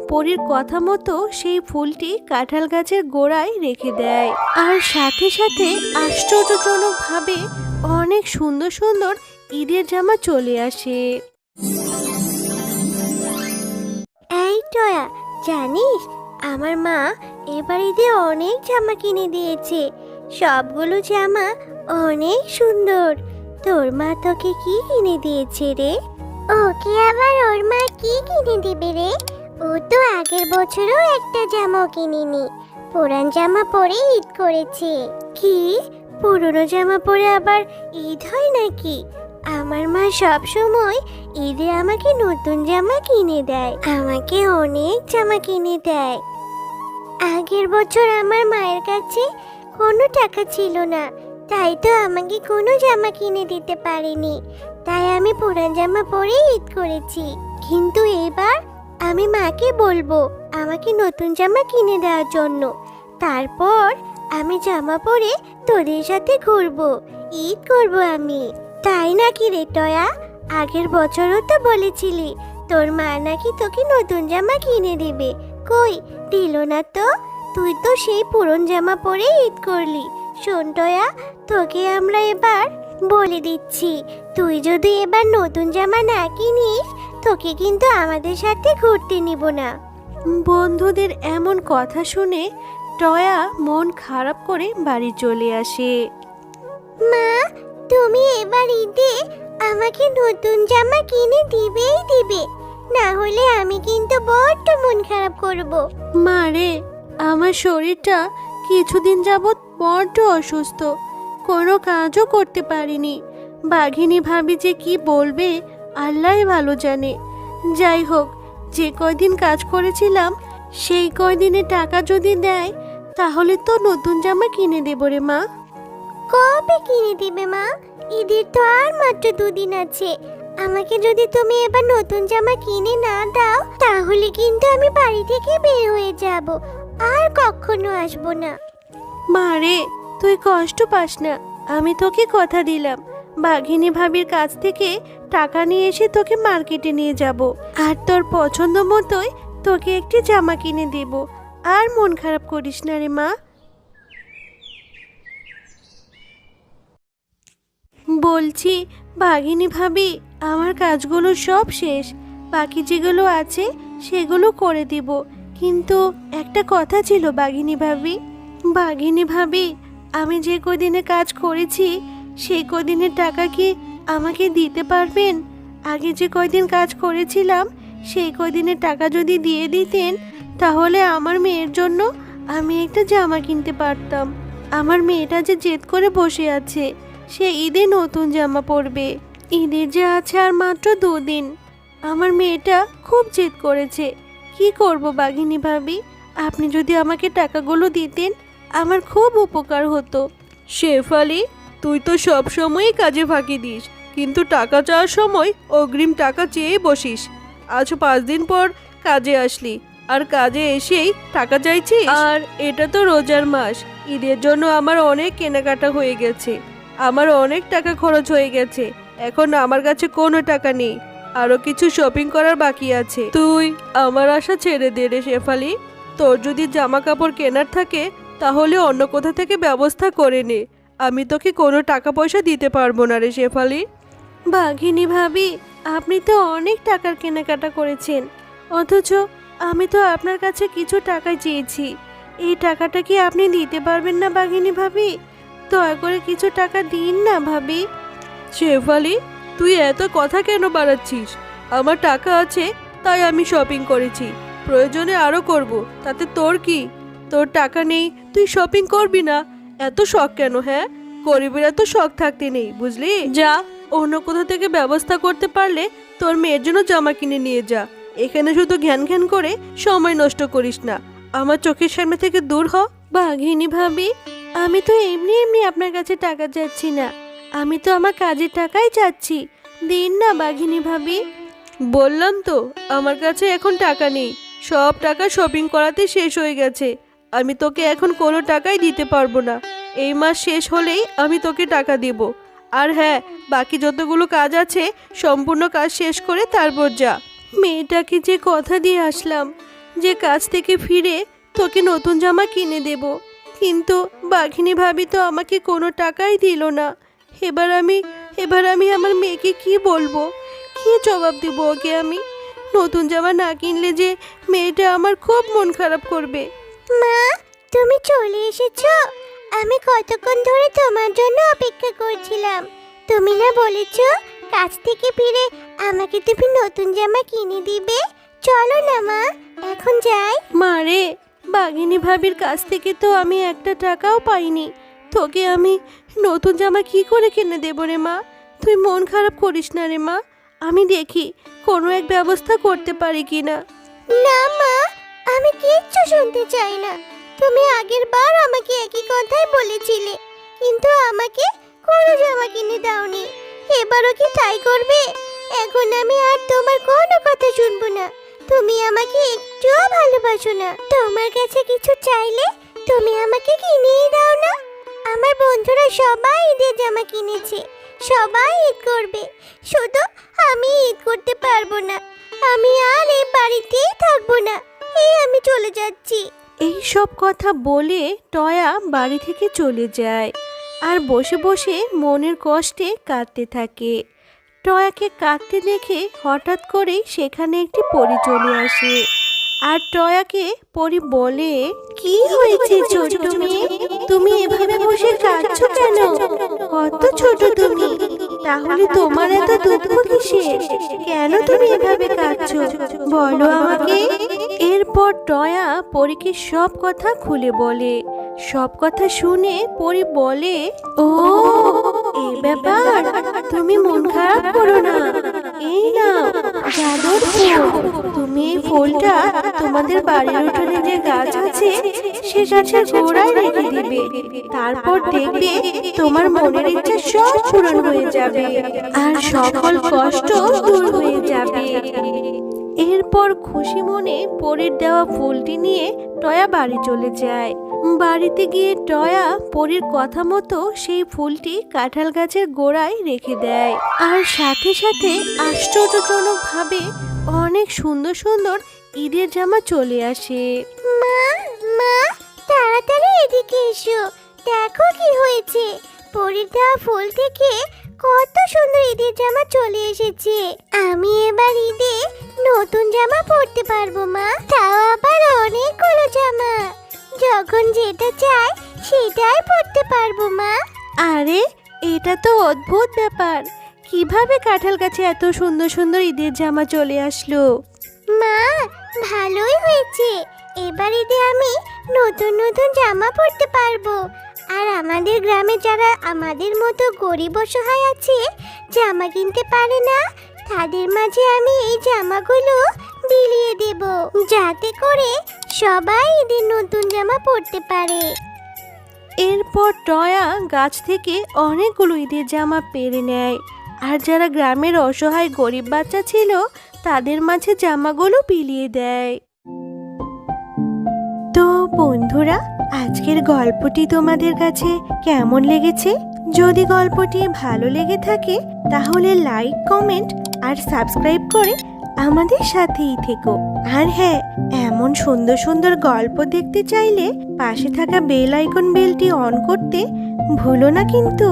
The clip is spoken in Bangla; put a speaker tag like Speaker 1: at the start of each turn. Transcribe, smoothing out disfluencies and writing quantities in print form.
Speaker 1: পরীর কথা মতো সেই ফুলটি কাঁঠাল গাছের গোড়ায় রেখে দেয়। আর সাথে সাথে আশ্চর্যজনকভাবে অনেক সুন্দর সুন্দর ঈদের জামা চলে আসে।
Speaker 2: এই টয়া, জানিস আমার মা এবার ঈদে অনেক জামা কিনে দিয়েছে। সবগুলো জামা অনেক সুন্দর। তোর মা তোকে কি কিনে দিয়েছে রে? ওকে আবার ওর মা কি কিনে দিবে রে? ও তো আগের বছরও একটা জামাও কিনেনি, পুরান জামা পরে ঈদ করেছে। কি, পুরনো জামা পরে আবার ঈদ হয় নাকি? আমার মা সব সময় ঈদে আমাকে নতুন জামা কিনে দেয়, আমাকে অনেক জামা কিনে দেয়। আগের বছর আমার মায়ের কাছে কোনো টাকা ছিল না, তাই তো আমাকে কোনো জামা কিনে দিতে পারেনি। তাই আমি পুরান জামা পরে ঈদ করেছি। কিন্তু এবার আমি মাকে বলবো আমাকে নতুন জামা কিনে দেওয়ার জন্য। তারপর আমি জামা পরে তোদের সাথে ঘুরবো, ঈদ করবো আমি। তাই নাকি রে টয়া? আগের বছরও তো বলেছিলি তোর মা নাকি তোকে নতুন জামা কিনে দিবে, কই দিল না তো? তুই তো সেই পুরন জামা পরে ঈদ করলি। শোন টয়া, তোকে আমরা এবার বলে দিচ্ছি, তুই যদি এবার নতুন জামা না কিনিস তোকে কিন্তু আমাদের সাথে ঘুরতে নিব না।
Speaker 1: বন্ধুদের এমন কথা শুনে টয়া মন খারাপ করে বাড়ি চলে আসে।
Speaker 2: মা, তুমি এবার ঈদে আমাকে নতুন জামা কিনে দিবেই দিবে, না হলে আমি কিন্তু বড্ড মন খারাপ করব।
Speaker 1: মা রে, আমার শরীরটা কিছুদিন যাবৎ বড্ড অসুস্থ, কোনো কাজও করতে পারিনি। বাঘিনী ভাবি যে কি বলবে আল্লাহই ভালো জানে। যাই হোক, যে কয়দিন কাজ করেছিলাম সেই কয়দিনে টাকা যদি দেয় তাহলে তো নতুন জামা কিনে দেবো রে মা।
Speaker 2: কবে কিনে দিবে মা? ঈদের তো আর মাত্র 2 দিন আছে। আমাকে যদি তুমি এবার নতুন জামা কিনে না দাও তাহলে কিন্তু আমি বাড়ি থেকে বের হয়ে যাব, আর কখনো আসবো না।
Speaker 1: মা রে, তুই কষ্ট পাস না, আমি তোকে কথা দিলাম বাঘিনী ভাবির কাছ থেকে টাকা নিয়ে এসে তোকে মার্কেটে নিয়ে যাব, আর তোর পছন্দ মতোই তোকে একটি জামা কিনে দেব। আর মন খারাপ করিস না রে মা। বলছি বাঘিনী ভাবি, আমার কাজগুলো সব শেষ, বাকি যেগুলো আছে সেগুলো করে দিব। কিন্তু একটা কথা ছিল বাঘিনী ভাবি। বাঘিনী ভাবি, আমি যে কদিনে কাজ করেছি সেই কদিনের টাকা কি আমাকে দিতে পারবেন? আগে যে কয়দিন কাজ করেছিলাম সেই কয়দিনের টাকা যদি দিয়ে দিতেন তাহলে আমার মেয়ের জন্য আমি একটা জামা কিনতে পারতাম। আমার মেয়েটা যে জেদ করে বসে আছে, সে ঈদে নতুন জামা পরবে। ঈদের যে আছে আর মাত্র 2 দিন। আমার মেয়েটা খুব জেদ করেছে। কি করব বাঘিনী ভাবি, আপনি যদি আমাকে টাকাগুলো দিতেন আমার খুব উপকার হতো।
Speaker 3: শেফালি, তুই তো সব সময়ই কাজে ফাঁকি দিস, কিন্তু টাকা চাওয়ার সময় অগ্রিম টাকা চেয়ে বসিস। আজ 5 দিন পর কাজে আসলি আর কাজে এসেই টাকা চাইছিস? আর এটা তো রোজার মাস, ঈদের জন্য আমার অনেক কেনাকাটা হয়ে গেছে, আমার অনেক টাকা খরচ হয়ে গেছে। এখন আমার কাছে কোনো টাকা নেই, আরো কিছু শপিং করার বাকি আছে। তুই আমার আশা ছেড়ে দে রে শেফালি। তোর যদি জামা কাপড় কেনার থাকে তাহলে অন্য কোথা থেকে ব্যবস্থা করে নে, আমি তোকে কোনো টাকা পয়সা দিতে পারবো না রে শেফালি।
Speaker 1: বাঘিনী ভাবি, আপনি তো অনেক টাকার কেনাকাটা করেছেন, অথচ আমি তো আপনার কাছে কিছু টাকা চেয়েছি। এই টাকাটা কি আপনি দিতে পারবেন না বাঘিনী ভাবি? দয়া করে কিছু টাকা দিন না ভাবি।
Speaker 3: শেফালি, তুই এত কথা কেন বাড়াচ্ছিস? আমার টাকা আছে তাই আমি শপিং করেছি, প্রয়োজনে আরো করব, তাতে তোর কি? তোর টাকা নেই তুই শপিং করবি না, এত শখ কেন? হ্যাঁ, গরিবেরা তো শখ থাকতে নেই, বুঝলি? যা, অন্য কোথা থেকে ব্যবস্থা করতে পারলে তোর মেয়ের জন্য জামা কিনে নিয়ে যা। এখানে শুধু ঘ্যান ঘ্যান করে সময় নষ্ট করিস না, আমার চোখের সামনে থেকে দূর হ।
Speaker 1: বাঘিনী ভাবি, আমি তো এমনি এমনি আপনার কাছে টাকা চাচ্ছি না, আমি তো আমার কাজের টাকাই চাচ্ছি। দিন না বাঘিনী ভাবি।
Speaker 3: বললাম তো আমার কাছে এখন টাকা নেই, সব টাকা শপিং করাতে শেষ হয়ে গেছে। আমি তোকে এখন কোনো টাকাই দিতে পারবো না, এই মাস শেষ হলেই আমি তোকে টাকা দেব। আর হ্যাঁ, বাকি যতগুলো কাজ আছে সম্পূর্ণ কাজ শেষ করে তারপর যা।
Speaker 1: মেয়েটাকে যে কথা দিয়ে আসলাম,
Speaker 3: যে কাজ থেকে ফিরে তোকে নতুন জামা কিনে দেব, কিন্তু বাঘিনী ভাবি তো আমাকে কোনো টাকাই দিল না। এবার আমি আমার মেয়েকে কি বলবো, কি জবাব দেব ওকে আমি? নতুন জামা না কিনলে যে মেয়েটা আমার খুব মন খারাপ করবে।
Speaker 2: মা, তুমি চলে এসেছো? আমি কতক্ষণ ধরে তোমার জন্য অপেক্ষা করছিলাম। তুমি না বলেছো কাজ থেকে ফিরে আমাকে তুমি নতুন জামা কিনে দিবে? চলো না মা, এখন যাই।
Speaker 3: মা রে, বাঘিনী ভাবির কাছ থেকে তো আমি একটা টাকাও পাইনি, তোকে আমি নতুন জামা কি করে কিনে দেবো রে মা? তুই মন খারাপ করিস না রে মা, আমি দেখি কোনো এক ব্যবস্থা করতে পারি কি না।
Speaker 2: না মা, আমি কিচ্ছু শুনতে চাই না। তুমি আগের বার আমাকে একই কথাই বলেছিলে, কিন্তু আমাকে কোনো জামা কিনে দাওনি। এবারও কি তাই করবে? এখন আমি আর তোমার কোনো কথা শুনবো না। তুমি আমাকে একটুও ভালোবাসো না। তোমার কাছে কিছু চাইলে তুমি আমাকে কিনেই দাও না। আমার বন্ধুরা সবাই ঈদের জামা কিনেছে, সবাই ঈদ করবে, শুধু আমি ঈদ করতে পারবো না। আমি আর এই বাড়িতেই থাকবো না, আমি চলে যাচ্ছি।
Speaker 3: এই সব কথা বলে টয়া বাড়ি থেকে চলে যায় আর বসে বসে মনের কষ্টে কাঁদতে থাকে। টয়াকে কাঁদতে দেখে হঠাৎ করেই সেখানে একটি পরী চলে আসে আর টয়াকে পরী বলে,
Speaker 1: কি হয়েছে ছোট মেয়ে? তুমি এভাবে বসে কাঁদছো কেন? কত ছোট তুমি, তাহলে তোমার এত দুঃখ কিসের? কেন তুমি এভাবে কাঁদছো বলো আমাকে।
Speaker 3: এরপর টয়া পরীকে সব কথা খুলে বলে। সব কথা শুনে পরী বলে,
Speaker 1: ও এই ব্যাপার, তুমি মন খারাপ করো না। এই নাও জাদুর ফুল, তুমি এই ফুলটা তোমাদের বাড়ির উঠোনে যে গাছ আছে সে গাছের গোড়ায় রেখে দিবে। তারপর দেখবে তোমার মনের ইচ্ছা সব পূরণ হয়ে যাবে আর সকল কষ্ট দূর হয়ে যাবে।
Speaker 3: এরপর খুশি মনে পরীর দেওয়া ফুলটি নিয়ে টয়া বাড়ি চলে যায়। বাড়িতে গিয়ে টয়া পরীর কথা মতো সেই ফুলটি কাঁঠাল গাছের গোড়ায় রেখে দেয় আর সাথে সাথে আশ্চর্যজনকভাবে অনেক সুন্দর সুন্দর ঈদের জামা চলে আসে।
Speaker 2: মা, মা, তাড়াতাড়ি এদিকে এসো, দেখো কি হয়েছে। পরীর দেওয়া ফুল থেকে কত সুন্দর ঈদের জামা চলে এসেছে। আমি এবার ঈদে নতুন জামা পরতে পারবো মা, তাও আবার অনেকগুলো জামা। যখন যেটা চাই সেটাই পরতে পারবো মা।
Speaker 3: আরে এটা তো অদ্ভুত ব্যাপার, কিভাবে কাঁঠাল গাছে এত সুন্দর সুন্দর ঈদের জামা চলে আসলো?
Speaker 2: মা, ভালোই হয়েছে, এবার ঈদে আমি নতুন নতুন জামা পরতে পারবো। আর আমাদের গ্রামে যারা আমাদের মতো গরিব অসহায় আছে, জামা কিনতে পারে না, তাদের মাঝে আমি এই জামাগুলো বিলিয়ে দেব, যাতে করে সবাই ঈদের নতুন জামা পরতে পারে।
Speaker 3: এরপর টয়া গাছ থেকে অনেকগুলো ঈদের জামা পেরে নেয় আর যারা গ্রামের অসহায় গরিব বাচ্চা ছিল তাদের মাঝে জামাগুলো বিলিয়ে দেয়।
Speaker 1: তো বন্ধুরা, আজকের গল্পটি তোমাদের কাছে কেমন লেগেছে? যদি গল্পটি ভালো লেগে থাকে তাহলে লাইক, কমেন্ট আর সাবস্ক্রাইব করে আমাদের সাথেই থেকো। আর হ্যাঁ, এমন সুন্দর সুন্দর গল্প দেখতে চাইলে পাশে থাকা বেল আইকন বেলটি অন করতে ভুলো না কিন্তু।